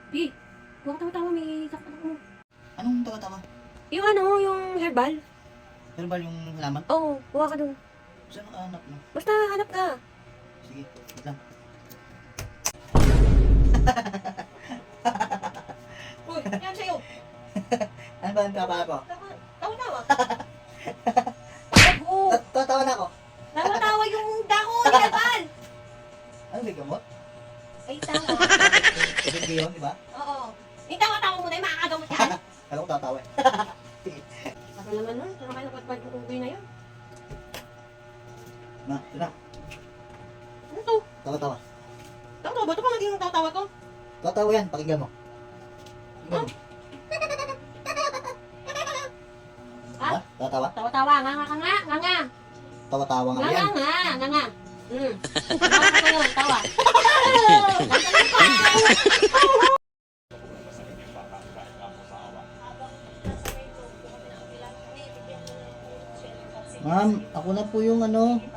Di, huwag tawa-tawa, may sakit ako. Anong tawa-tawa? Yung ano, yung herbal. Herbal yung halaman? Oo, huwag ka dun. Saan nakahanap no? Basta hanap ka. Sige, wait lang. Uy, yan sa'yo. Ano ba yung kapala ko? Tawa-tawa. Tatawa na ako. Tawa-tawa yung dahon, yung herbal. Ano may gamot? Ay, tawa. Sabi yun, di ba? Oo. Yung tawa-tawa mo na yung makakagamot yan. Kala ko tatawa. Saka naman nun, saka kayo napatpad yung ubi na yun. Na, ito na. Ano to? Tawa-tawa. Tawa-tawa ba? Ito pa maging tawa-tawa to? Tatawa yan, pakinggan mo. Pakinggan mo. Ha? Ha? Tatawa? Tawa-tawa, nga. Tawa-tawa nga yan. Nga. Tawa ka yun, tawa. Ma'am, ako na po yung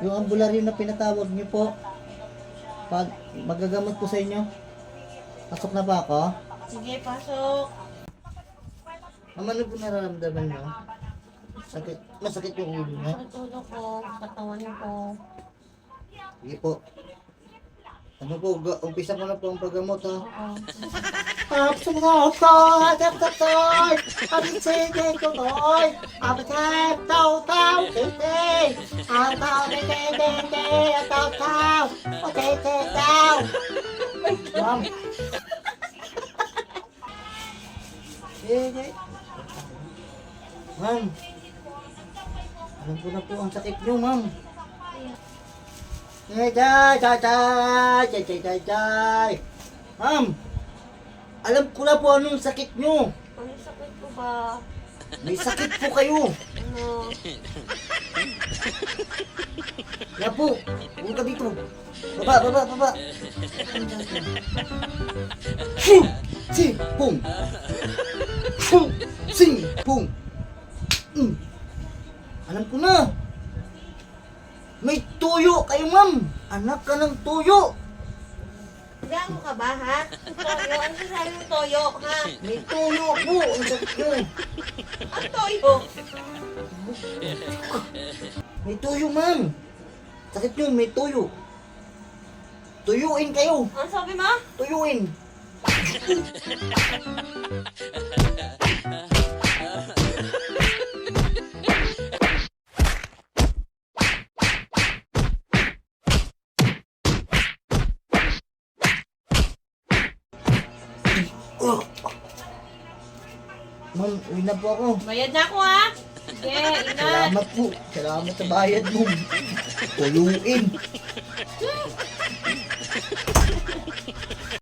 yung ambularyo na pinatawag niyo po. Pag magagamot po sa inyo. Pasok na ba ako? Sige, pasok. Ma'am, ano po nararamdaman niyo? Masakit yung ulo niyo? Sakit ulo ko, katawan ko. Sige po. Ano po, umpisa ko na po ang paggamot ha. Oo. Ma'am. Ma'am. Alam ko na po ang sakit niyo, ma'am. Ma'am, alam ko na po anong sakit nyo. Ano sakit ko ba? May sakit po kayo. Ano? Kaya po, huwag ka dito. Baba. Shoo! Sing! Pum! Shoo! Sing! Pum! Alam ko na. May tuyo kayo, ma'am. Anak ka ng tuyo. Gago ka ba, ha? Toyo? Ano sasabi mo toyo, ha? May tuyo po. Ang sakit nyo. Ang toyo? May tuyo, ma'am. Sakit nyo, may tuyo. Tuyuin kayo. Ano sabi mo? Tuyuin. Ma'am, uwi na po ako. Bayad na ako, ha? Sige, ingat. Salamat po. Salamat sa bayad mo. Tuyuin.